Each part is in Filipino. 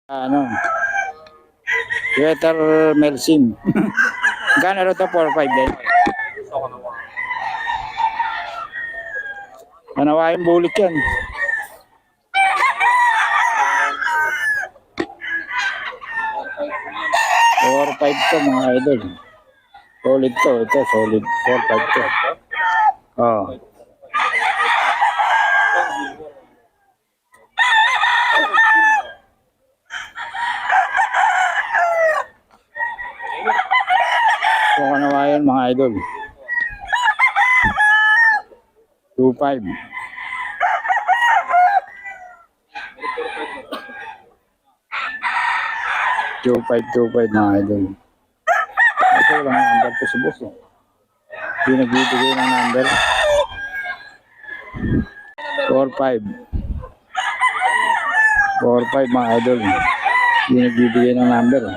Ano, Sweater Melsim. Gano'n rin ito? 4-5 din. Manawain bulik yan. 4-5 to mga idol. Solid to. Ito solid. 4-5 to. Oh. So kanawayan mga idol. 2-5. 2-5 mga idol. Ito lang ang number ko si boss. Hindi nagbibigay ng number. 4-5. 4-5 mga idol. Hindi nagbibigay ng number.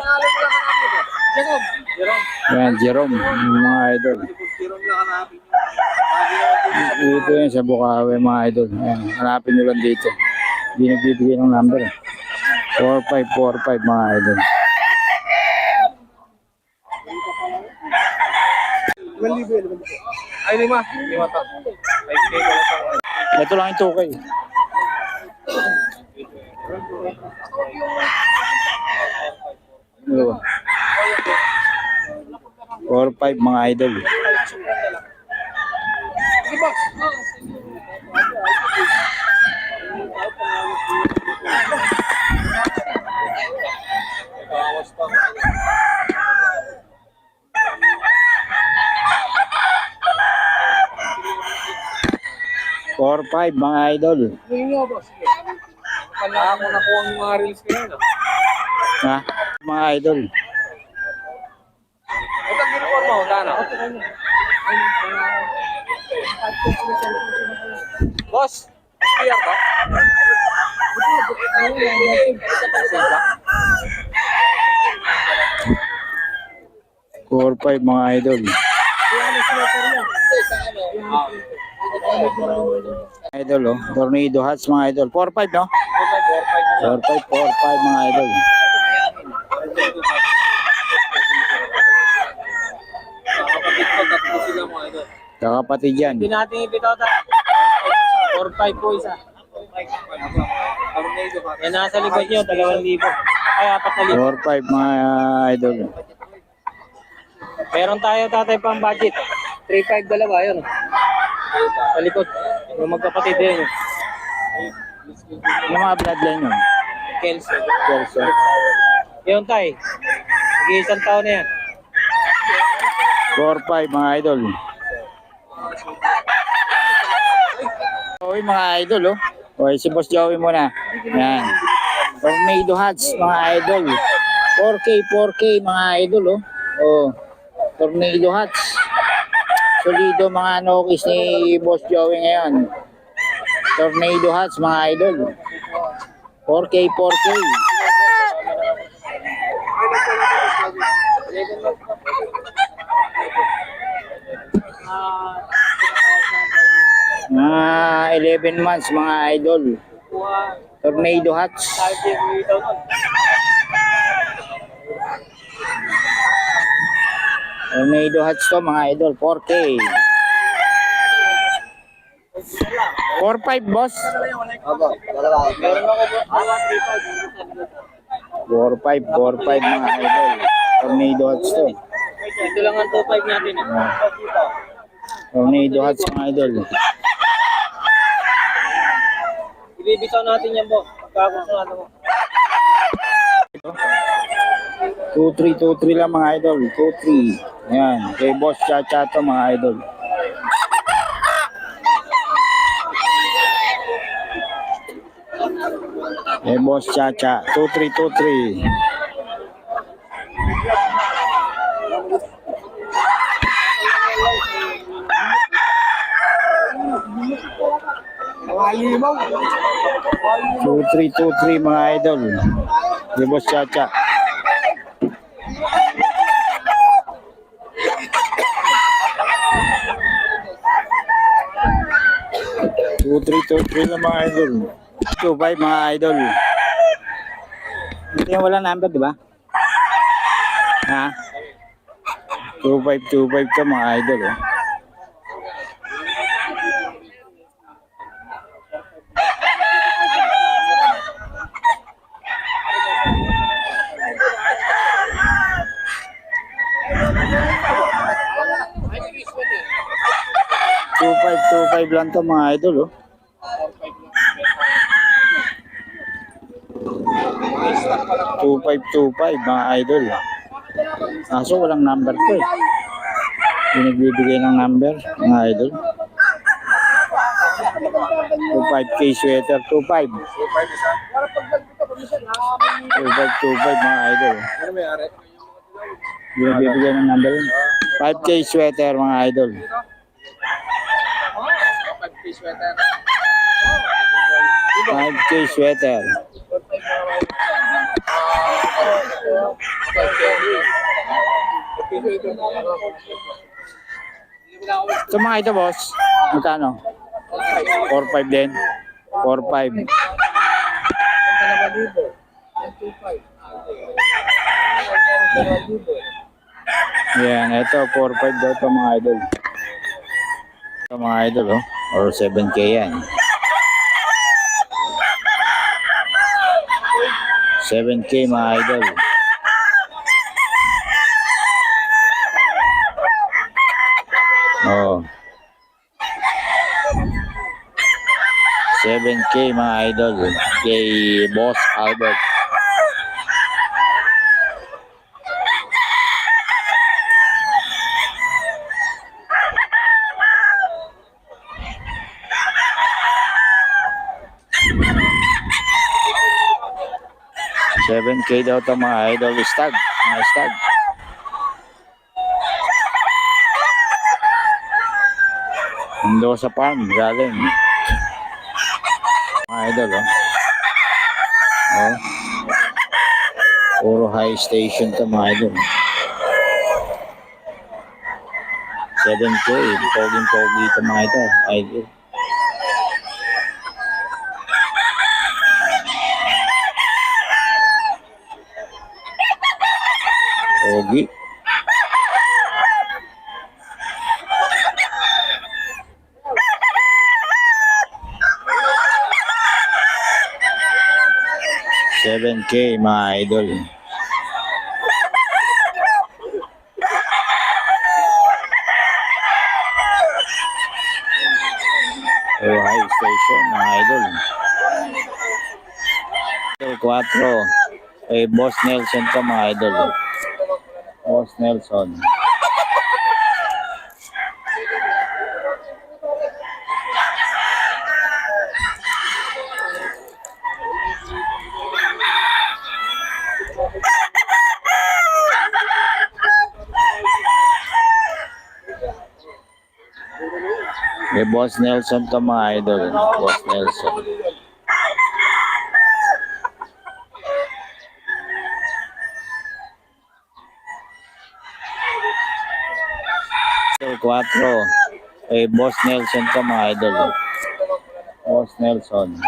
Yan, Jerome, mga idol. Dito yan sa Bukawi mga idol. Ayan, hanapin nyo lang dito. Hindi nagbibigay ng number. 4-5 mga idol. Ay, lima to. 5K ko lang sa... Ito lang yung 2K. Ano ba? 4-5 mga idol. Four, five mga idol. Kala ko nakuha ang mga reels ko yun. Ha? Mga idol. Ito ginawa mo, Tana. Boss, SPR ba? 4-5 mga idol. Idol oh, Tornado Hats mga idol. 4-5 no? 4-5 mga idol. Kakapatid yan. Hindi natin ipitota. 4-5 po isa. Yan nasa likod nyo, 2,000. Ay, 4,000. 4-5 mga idol. Meron tayo tatay pang budget. 3-5 dalawa yun. Sa likod. Yung magkapatid din. Yung mga bloodline yun. Kelso. Kelso. Yun tay. Sige, isang taon na yan. 4-5 mga idol. Joey mga idol oh. Okay, si Boss Joey muna. Yan. Tornado Hats mga idol. 4K mga idol oh. Oh. Tornado Hats. Solido mga nokis ni Boss Joey ngayon. Tornado Hats mga idol. 4K. Ah, 11 months mga idol. Tornado Hats. Tornado Hats to mga idol. 4K. 4-5 boss. 4-5 mga idol. Tornado Hats to. Ito lang ang 2-5 natin. Tornado Hats mga idol. Ibibitaw natin yan po. Pagkagusto natin mo. 2-3 lang mga idol. 2-3. Ayan. Kay Boss Chacha to mga idol. Kay Boss Chacha. 2-3. Two, three mga idol. Kay Boss Chacha. Two, three lang mga idol. 2-5 mga idol. Ito yung wala number, di ba? Ha? 2525 to mga idol, oh. Two five lang to mga idol, oh. 2525 mga idol. Kaso walang number to eh. Hindi nagbibigay ng number mga idol. 25K sweater, 25. 2525 mga idol. Hindi nagbibigay ng number yun. 5K sweater mga idol. 5K sweater. Ito mga ito boss, magkano? 4-5 din. 4-5. Yan, ito 4-5 daw ito mga idol. Ito mga idol, oh. Or 7K yan. 7K mga idol. Oh. 7K mga idol kay Boss Albert. $7K daw ito mga idol. Stag. Mga stag. Mendoza Farm. Galing. Mga idol, oh. Oh. Puro high station ito mga idol. 7K. Poging-pogi ito mga ito. Idol. Pogi. $7K mga idol. Oh, high station mga idol. 4 kay Boss Nelson to mga idol. Boss Nelson. May Boss Nelson to mga idol. Boss Nelson. So, 4 kay Boss Nelson to mga idol. Boss Nelson.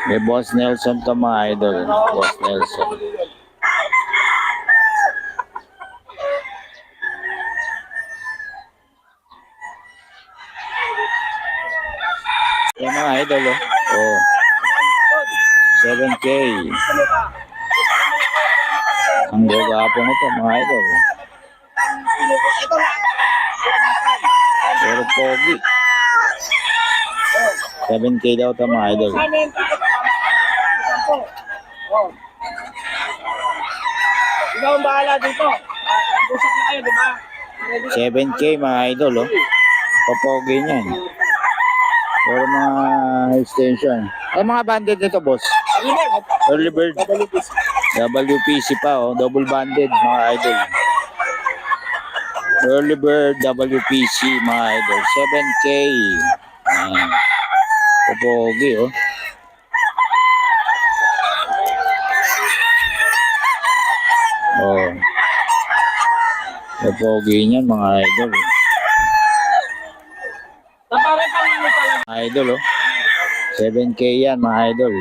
May Boss Nelson to mga idol. Boss Nelson. Yung mga idol, oh. Oh. 7K. Ang gagapon ito mga idol. Pero pogi. 7K daw ito mga idol. Ikaw ang bahala dito. Usap na kayo, di ba? 7K mga idol, oh. Papogi niyan. Pero mga extension. Ay mga banded nito, boss. Early bird. WPC pa, oh. Double banded mga idol. Early bird WPC mga idol. 7K. Papogi, oh. Pogi niyan mga idol. Idol oh. 7K yan mga idol.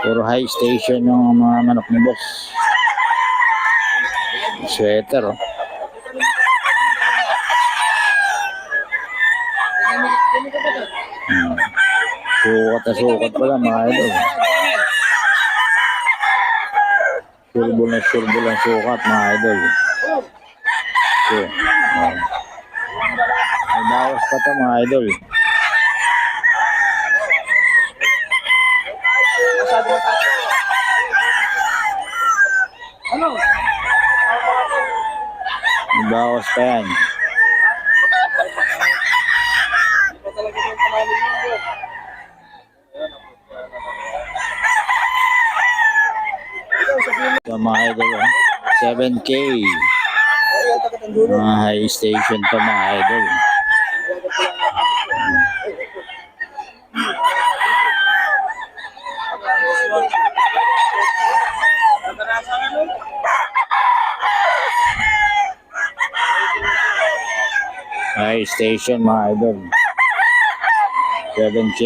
Puro high station yung mga manok ni boss. Sweater oh. Sukat pala mga idol. Surbol ang sukat mga idol. So, may bawas pa to mga idol. May bawas pa yan. So, mga idol, 7K. Mga high station to mga idol. High station mga idol. 7K.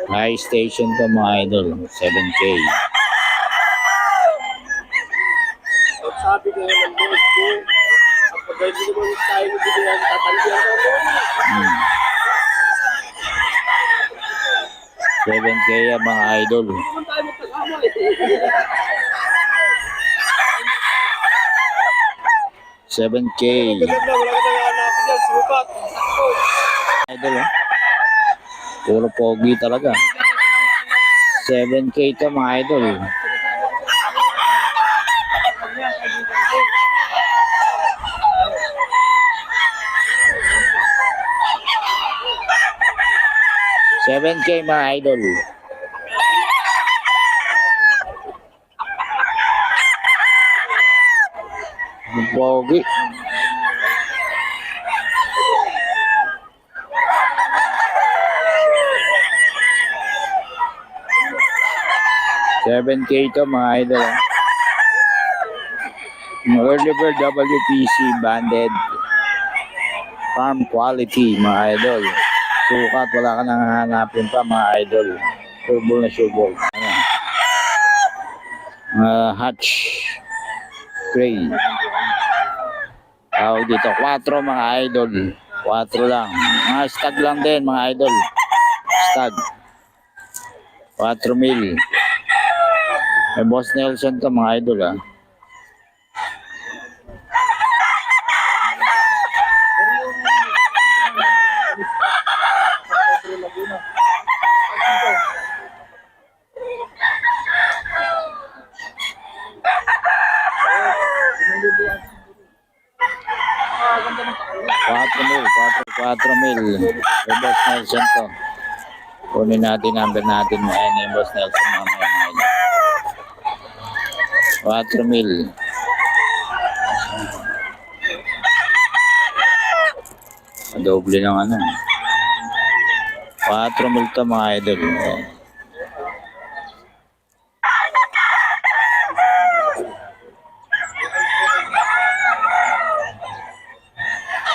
High station to mga idol. 7K. Sabi ko naman boss ko, kapag hindi naman tayo bigyan tatanggihan ko. 7K yan mga idol. 7K. Idol oh. Puro pogi talaga. 7K to mga idol. $7K mga idol. Pogi. $7K to mga idol. Early bird WPC banded farm quality mga idol. Sukat, wala ka nang hanapin pa mga idol. Surbol na surbol. Hatch gray. Tawag dito 4 mga idol. 4 lang. Mga stag lang din mga idol. Stag 4 mil. May Boss Nelson to mga idol ah. $4 mil. May Boss Nelson to. Kunin natin number natin. Ayan yung Boss Nelson mamaya mga idol. 4 mil. Doble ng ano. 4 mil to mga idol. Ayan.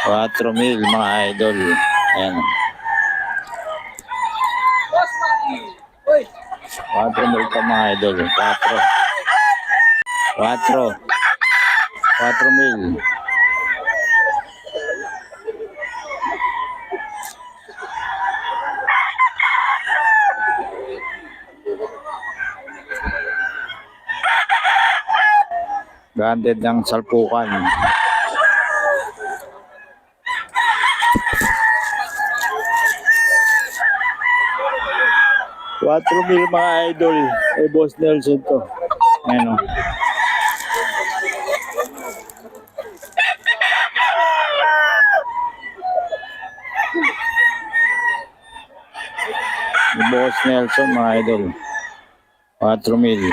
$4 mil mga idol. Ayan. 4 mil to mga idol. 4 mil. Branded ng salpukan. $4 mil mga idol. Ay Boss Nelson to. Ayan o. Boss Nelson mga idol. 4,000.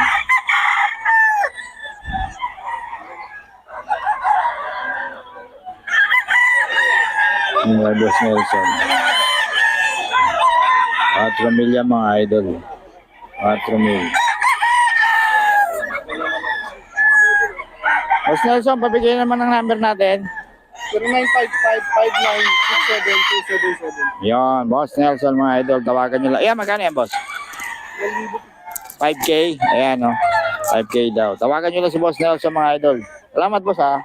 Yung kay Boss Nelson. 4,000 yan mga idol. 4,000. Boss Nelson, pabigyan naman ng number natin. 0955-5967-277. Yan, Boss Nelson mga idol. Tawagan nyo lang. Ayan, magkano yan, boss? 5K. Ayan, no? 5K daw. Tawagan nyo lang si Boss Nelson mga idol. Salamat, boss, ha.